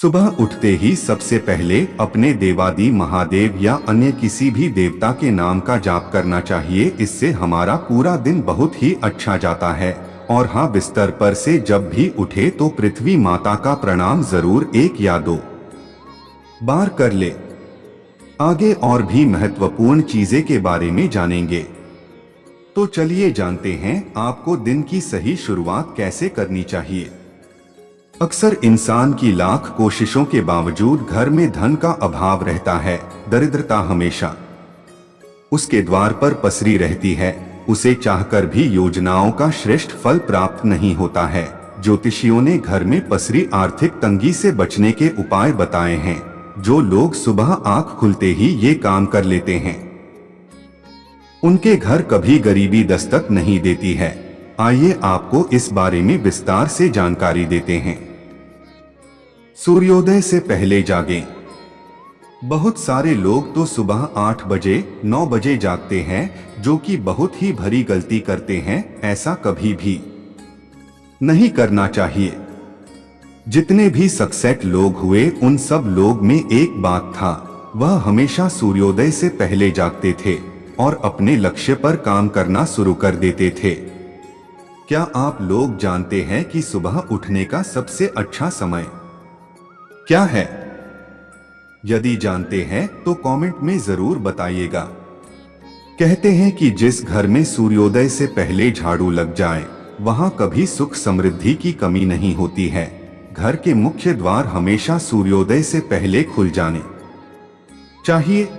सुबह उठते ही सबसे पहले अपने देवादी महादेव या अन्य किसी भी देवता के नाम का जाप करना चाहिए। इससे हमारा पूरा दिन बहुत ही अच्छा जाता है। और हाँ, बिस्तर पर से जब भी उठे तो पृथ्वी माता का प्रणाम जरूर 1 या 2 बार कर ले। आगे और भी महत्वपूर्ण चीजें के बारे में जानेंगे, तो चलिए जानते हैं आपको दिन की सही शुरुआत कैसे करनी चाहिए। अक्सर इंसान की लाख कोशिशों के बावजूद घर में धन का अभाव रहता है। दरिद्रता हमेशा उसके द्वार पर पसरी रहती है। उसे चाहकर भी योजनाओं का श्रेष्ठ फल प्राप्त नहीं होता है। ज्योतिषियों ने घर में पसरी आर्थिक तंगी से बचने के उपाय बताए हैं। जो लोग सुबह आंख खुलते ही ये काम कर लेते हैं, उनके घर कभी गरीबी दस्तक नहीं देती है। आइए आपको इस बारे में विस्तार से जानकारी देते हैं। सूर्योदय से पहले जागें। बहुत सारे लोग तो सुबह 8 बजे 9 बजे जागते हैं, जो कि बहुत ही भरी गलती करते हैं। ऐसा कभी भी नहीं करना चाहिए। जितने भी सक्सेस लोग हुए, उन सब लोग में एक बात था, वह हमेशा सूर्योदय से पहले जागते थे और अपने लक्ष्य पर काम करना शुरू कर देते थे। क्या आप लोग जानते हैं कि सुबह उठने का सबसे अच्छा समय क्या है? यदि जानते हैं तो कमेंट में जरूर बताइएगा। कहते हैं कि जिस घर में सूर्योदय से पहले झाड़ू लग जाए, वहां कभी सुख समृद्धि की कमी नहीं होती है। घर के मुख्य द्वार हमेशा सूर्योदय से पहले खुल जाने चाहिए।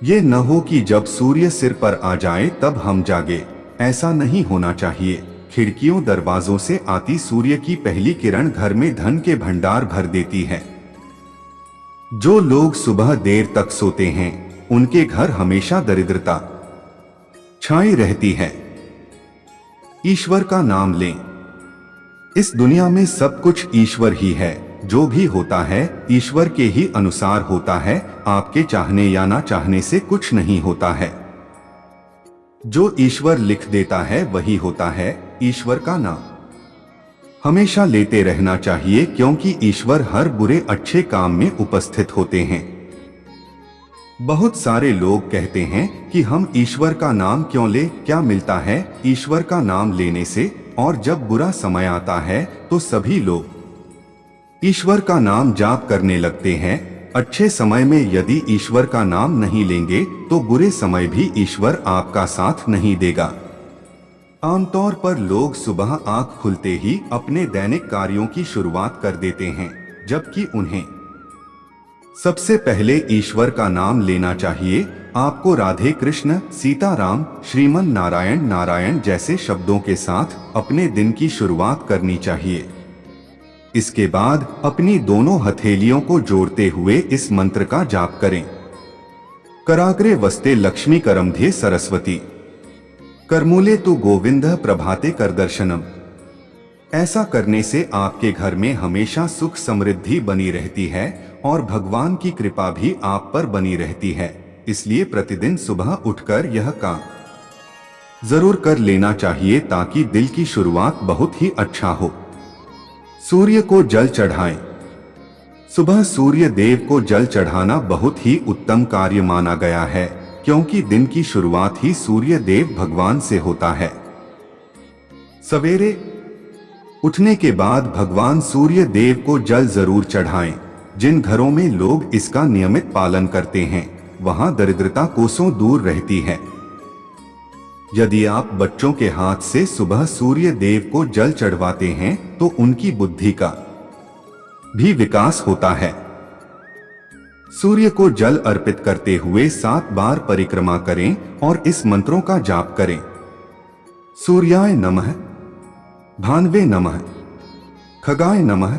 ये न हो कि जब सूर्य सिर पर आ जाए तब हम जागे। ऐसा नहीं होना चाहिए। खिड़कियों दरवाजों से आती सूर्य की पहली किरण घर में धन के भंडार भर देती है। जो लोग सुबह देर तक सोते हैं, उनके घर हमेशा दरिद्रता छाई रहती है। ईश्वर का नाम लें। इस दुनिया में सब कुछ ईश्वर ही है। जो भी होता है ईश्वर के ही अनुसार होता है। आपके चाहने या ना चाहने से कुछ नहीं होता है। जो ईश्वर लिख देता है वही होता है। ईश्वर का नाम हमेशा लेते रहना चाहिए, क्योंकि ईश्वर हर बुरे अच्छे काम में उपस्थित होते हैं। बहुत सारे लोग कहते हैं कि हम ईश्वर का नाम क्यों ले, क्या मिलता है ईश्वर का नाम लेने से। और जब बुरा समय आता है तो सभी लोग ईश्वर का नाम जाप करने लगते हैं। अच्छे समय में यदि ईश्वर का नाम नहीं लेंगे तो बुरे समय भी ईश्वर आपका साथ नहीं देगा। आमतौर पर लोग सुबह आंख खुलते ही अपने दैनिक कार्यों की शुरुआत कर देते हैं, जबकि उन्हें सबसे पहले ईश्वर का नाम लेना चाहिए। आपको राधे कृष्ण, सीताराम, श्रीमन नारायण नारायण जैसे शब्दों के साथ अपने दिन की शुरुआत करनी चाहिए। इसके बाद अपनी दोनों हथेलियों को जोड़ते हुए इस मंत्र का जाप करें। कराग्रे वस्ते लक्ष्मी करमध्ये सरस्वती, करमूले तु गोविंद प्रभाते कर दर्शनम। ऐसा करने से आपके घर में हमेशा सुख समृद्धि बनी रहती है और भगवान की कृपा भी आप पर बनी रहती है। इसलिए प्रतिदिन सुबह उठकर यह काम जरूर कर लेना चाहिए, ताकि दिल की शुरुआत बहुत ही अच्छा हो। सूर्य को जल चढ़ाएं। सुबह सूर्य देव को जल चढ़ाना बहुत ही उत्तम कार्य माना गया है, क्योंकि दिन की शुरुआत ही सूर्य देव भगवान से होता है। सवेरे उठने के बाद भगवान सूर्य देव को जल जरूर चढ़ाएं। जिन घरों में लोग इसका नियमित पालन करते हैं, वहां दरिद्रता कोसों दूर रहती है। यदि आप बच्चों के हाथ से सुबह सूर्य देव को जल चढ़वाते हैं तो उनकी बुद्धि का भी विकास होता है। सूर्य को जल अर्पित करते हुए 7 बार परिक्रमा करें और इस मंत्रों का जाप करें। सूर्याय नमः, भानवे नमः, खगाय नमः,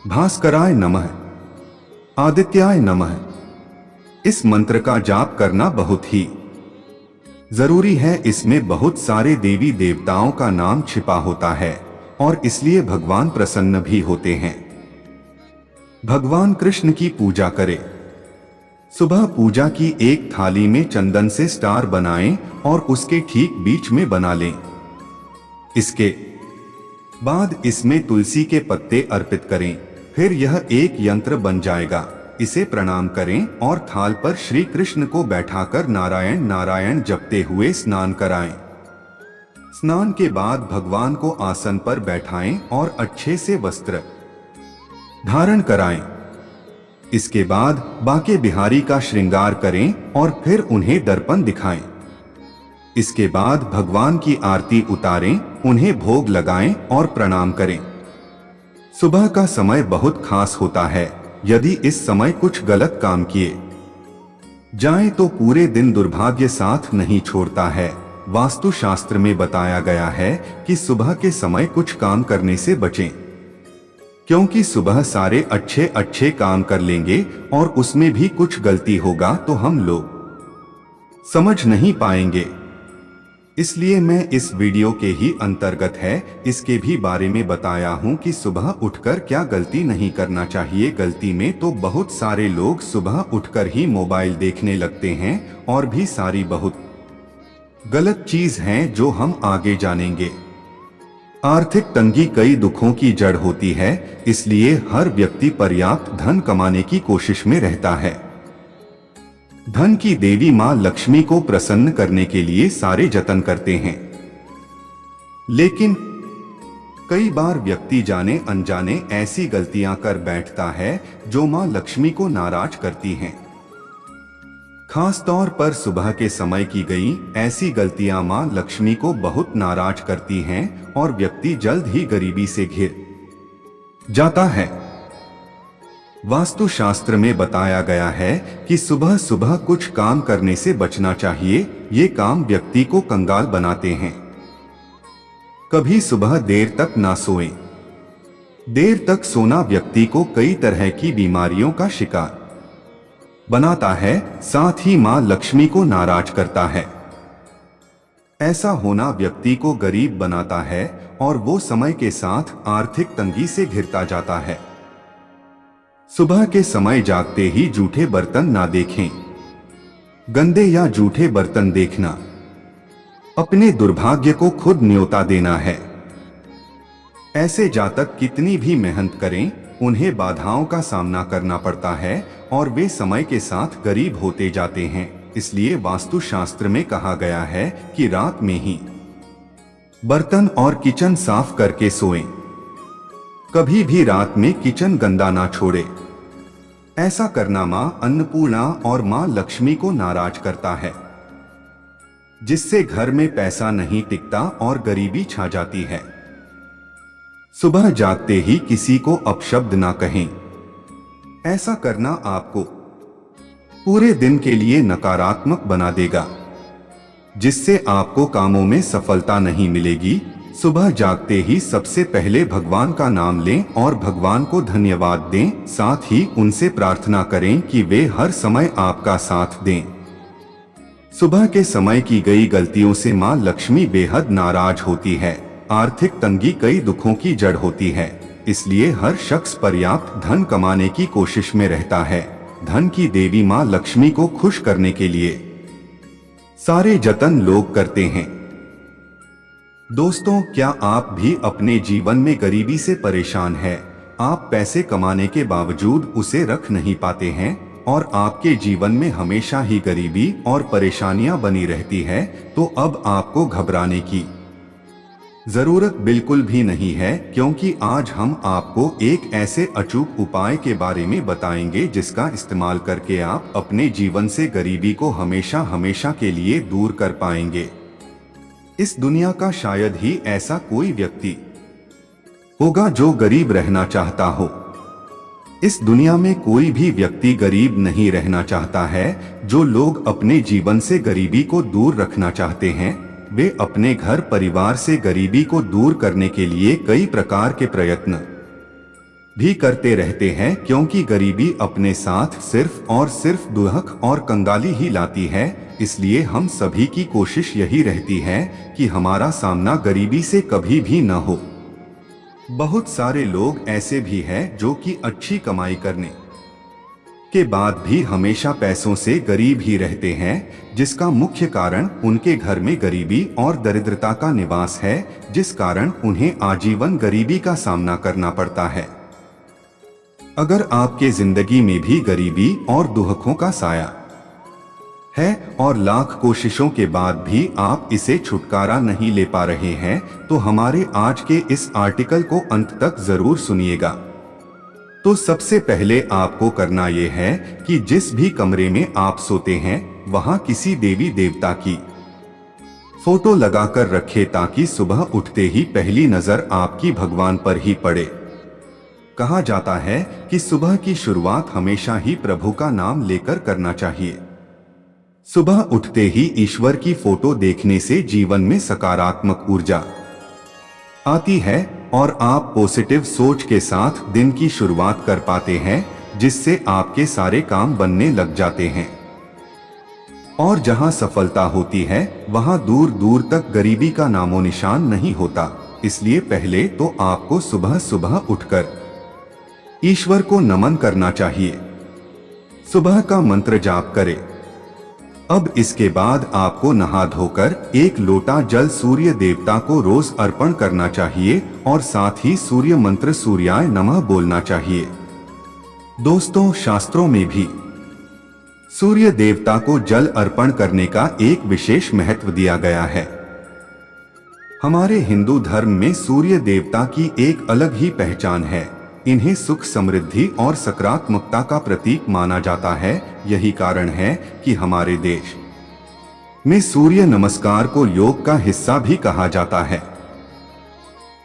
भास्कराय नमः, आदित्याय नमः। इस मंत्र का जाप करना बहुत ही जरूरी है। इसमें बहुत सारे देवी देवताओं का नाम छिपा होता है और इसलिए भगवान प्रसन्न भी होते हैं। भगवान कृष्ण की पूजा करें। सुबह पूजा की एक थाली में चंदन से स्टार बनाएं और उसके ठीक बीच में बना लें। इसके बाद इसमें तुलसी के पत्ते अर्पित करें। फिर यह एक यंत्र बन जाएगा। इसे प्रणाम करें और थाल पर श्री कृष्ण को बैठाकर नारायण नारायण जपते हुए स्नान कराएं। स्नान के बाद भगवान को आसन पर बैठाएं और अच्छे से वस्त्र धारण कराएं। इसके बाद बांके बिहारी का श्रृंगार करें और फिर उन्हें दर्पण दिखाएं। इसके बाद भगवान की आरती उतारें, उन्हें भोग लगाएं और प्रणाम करें। सुबह का समय बहुत खास होता है। यदि इस समय कुछ गलत काम किए जाएं तो पूरे दिन दुर्भाग्य साथ नहीं छोड़ता है। वास्तु शास्त्र में बताया गया है कि सुबह के समय कुछ काम करने से बचें, क्योंकि सुबह सारे अच्छे अच्छे काम कर लेंगे और उसमें भी कुछ गलती होगा तो हम लोग समझ नहीं पाएंगे। इसलिए मैं इस वीडियो के ही अंतर्गत है इसके भी बारे में बताया हूं कि सुबह उठकर क्या गलती नहीं करना चाहिए। गलती में तो बहुत सारे लोग सुबह उठकर ही मोबाइल देखने लगते हैं और भी सारी बहुत गलत चीज हैं जो हम आगे जानेंगे। आर्थिक तंगी कई दुखों की जड़ होती है, इसलिए हर व्यक्ति पर्याप्त धन कमाने की कोशिश में रहता है। धन की देवी मां लक्ष्मी को प्रसन्न करने के लिए सारे जतन करते हैं, लेकिन कई बार व्यक्ति जाने अनजाने ऐसी गलतियां कर बैठता है जो मां लक्ष्मी को नाराज करती हैं। खास तौर पर सुबह के समय की गई ऐसी गलतियां मां लक्ष्मी को बहुत नाराज करती हैं और व्यक्ति जल्द ही गरीबी से घिर जाता है। वास्तु शास्त्र में बताया गया है कि सुबह सुबह कुछ काम करने से बचना चाहिए। ये काम व्यक्ति को कंगाल बनाते हैं। कभी सुबह देर तक ना सोएं। देर तक सोना व्यक्ति को कई तरह की बीमारियों का शिकार बनाता है, साथ ही मां लक्ष्मी को नाराज करता है। ऐसा होना व्यक्ति को गरीब बनाता है और वो समय के साथ आर्थिक तंगी से घिरता जाता है। सुबह के समय जागते ही जूठे बर्तन ना देखें। गंदे या जूठे बर्तन देखना अपने दुर्भाग्य को खुद न्योता देना है। ऐसे जातक कितनी भी मेहनत करें, उन्हें बाधाओं का सामना करना पड़ता है और वे समय के साथ गरीब होते जाते हैं। इसलिए वास्तु शास्त्र में कहा गया है कि रात में ही बर्तन और किचन साफ करके सोएं। कभी भी रात में किचन गंदा ना छोड़े। ऐसा करना मां अन्नपूर्णा और मां लक्ष्मी को नाराज करता है, जिससे घर में पैसा नहीं टिकता और गरीबी छा जाती है। सुबह जागते ही किसी को अपशब्द ना कहें। ऐसा करना आपको पूरे दिन के लिए नकारात्मक बना देगा, जिससे आपको कामों में सफलता नहीं मिलेगी। सुबह जागते ही सबसे पहले भगवान का नाम लें और भगवान को धन्यवाद दें। साथ ही उनसे प्रार्थना करें कि वे हर समय आपका साथ दें। सुबह के समय की गई गलतियों से मां लक्ष्मी बेहद नाराज होती है। आर्थिक तंगी कई दुखों की जड़ होती है, इसलिए हर शख्स पर्याप्त धन कमाने की कोशिश में रहता है। धन की देवी मां लक्ष्मी को खुश करने के लिए सारे जतन लोग करते हैं। दोस्तों, क्या आप भी अपने जीवन में गरीबी से परेशान हैं? आप पैसे कमाने के बावजूद उसे रख नहीं पाते हैं और आपके जीवन में हमेशा ही गरीबी और परेशानियां बनी रहती है, तो अब आपको घबराने की जरूरत बिल्कुल भी नहीं है, क्योंकि आज हम आपको एक ऐसे अचूक उपाय के बारे में बताएंगे जिसका इस्तेमाल करके आप अपने जीवन से गरीबी को हमेशा हमेशा के लिए दूर कर पाएंगे। इस दुनिया का शायद ही ऐसा कोई व्यक्ति होगा जो गरीब रहना चाहता हो। इस दुनिया में कोई भी व्यक्ति गरीब नहीं रहना चाहता है। जो लोग अपने जीवन से गरीबी को दूर रखना चाहते हैं, वे अपने घर परिवार से गरीबी को दूर करने के लिए कई प्रकार के प्रयत्न भी करते रहते हैं, क्योंकि गरीबी अपने साथ सिर्फ और सिर्फ दुख और कंगाली ही लाती है। इसलिए हम सभी की कोशिश यही रहती है कि हमारा सामना गरीबी से कभी भी न हो। बहुत सारे लोग ऐसे भी हैं जो कि अच्छी कमाई करने के बाद भी हमेशा पैसों से गरीब ही रहते हैं, जिसका मुख्य कारण उनके घर में गरीबी और दरिद्रता का निवास है, जिस कारण उन्हें आजीवन गरीबी का सामना करना पड़ता है। अगर आपके जिंदगी में भी गरीबी और दुखों का साया है और लाख कोशिशों के बाद भी आप इसे छुटकारा नहीं ले पा रहे हैं, तो हमारे आज के इस आर्टिकल को अंत तक जरूर सुनिएगा। तो सबसे पहले आपको करना यह है कि जिस भी कमरे में आप सोते हैं वहां किसी देवी देवता की फोटो लगाकर रखें ताकि सुबह उठते ही पहली नजर आपकी भगवान पर ही पड़े। कहा जाता है कि सुबह की शुरुआत हमेशा ही प्रभु का नाम लेकर करना चाहिए। सुबह उठते ही ईश्वर की फोटो देखने से जीवन में सकारात्मक ऊर्जा आती है और आप पॉजिटिव सोच के साथ दिन की शुरुआत कर पाते हैं, जिससे आपके सारे काम बनने लग जाते हैं। और जहां सफलता होती है वहां दूर दूर तक गरीबी का नामो निशान नहीं होता। इसलिए पहले तो आपको सुबह सुबह उठकर ईश्वर को नमन करना चाहिए। सुबह का मंत्र जाप करें। अब इसके बाद आपको नहा धोकर 1 लोटा जल सूर्य देवता को रोज अर्पण करना चाहिए और साथ ही सूर्य मंत्र सूर्याय नमः बोलना चाहिए। दोस्तों, शास्त्रों में भी सूर्य देवता को जल अर्पण करने का एक विशेष महत्व दिया गया है। हमारे हिंदू धर्म में सूर्य देवता की एक अलग ही पहचान है। इन्हें सुख, समृद्धि और सकारात्मकता का प्रतीक माना जाता है। यही कारण है कि हमारे देश में सूर्य नमस्कार को योग का हिस्सा भी कहा जाता है।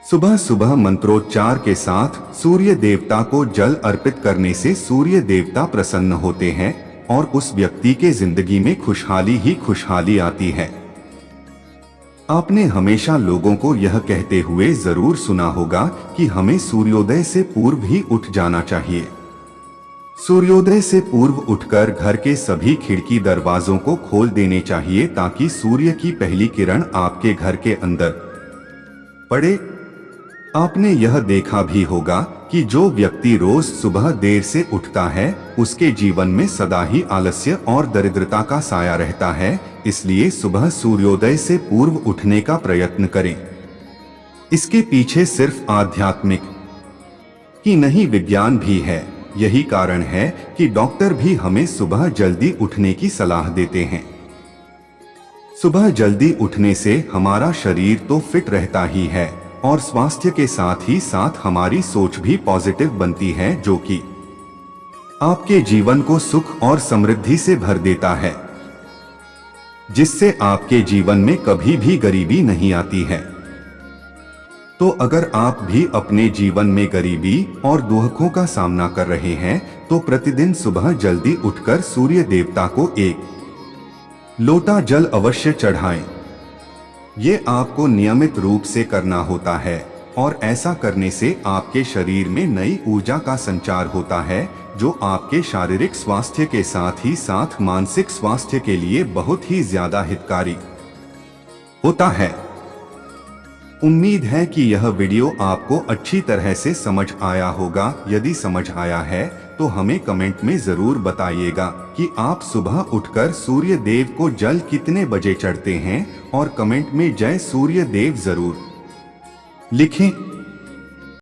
सुबह सुबह मंत्रोच्चार के साथ सूर्य देवता को जल अर्पित करने से सूर्य देवता प्रसन्न होते हैं और उस व्यक्ति के जिंदगी में खुशहाली ही खुशहाली आती है। आपने हमेशा लोगों को यह कहते हुए जरूर सुना होगा कि हमें सूर्योदय से पूर्व ही उठ जाना चाहिए। सूर्योदय से पूर्व उठकर घर के सभी खिड़की दरवाजों को खोल देने चाहिए ताकि सूर्य की पहली किरण आपके घर के अंदर पड़े। आपने यह देखा भी होगा कि जो व्यक्ति रोज सुबह देर से उठता है उसके जीवन में सदा ही आलस्य और दरिद्रता का साया रहता है। इसलिए सुबह सूर्योदय से पूर्व उठने का प्रयत्न करें। इसके पीछे सिर्फ आध्यात्मिक ही नहीं, विज्ञान भी है। यही कारण है कि डॉक्टर भी हमें सुबह जल्दी उठने की सलाह देते हैं। सुबह जल्दी उठने से हमारा शरीर तो फिट रहता ही है और स्वास्थ्य के साथ ही साथ हमारी सोच भी पॉजिटिव बनती है, जो कि आपके जीवन को सुख और समृद्धि से भर देता है, जिससे आपके जीवन में कभी भी गरीबी नहीं आती है। तो अगर आप भी अपने जीवन में गरीबी और दुखों का सामना कर रहे हैं तो प्रतिदिन सुबह जल्दी उठकर सूर्य देवता को 1 लोटा जल अवश्य चढ़ाएं। ये आपको नियमित रूप से करना होता है और ऐसा करने से आपके शरीर में नई ऊर्जा का संचार होता है, जो आपके शारीरिक स्वास्थ्य के साथ ही साथ मानसिक स्वास्थ्य के लिए बहुत ही ज्यादा हितकारी होता है। उम्मीद है कि यह वीडियो आपको अच्छी तरह से समझ आया होगा। यदि समझ आया है तो हमें कमेंट में जरूर बताइएगा कि आप सुबह उठकर सूर्य देव को जल कितने बजे चढ़ते हैं और कमेंट में जय सूर्य देव जरूर लिखें।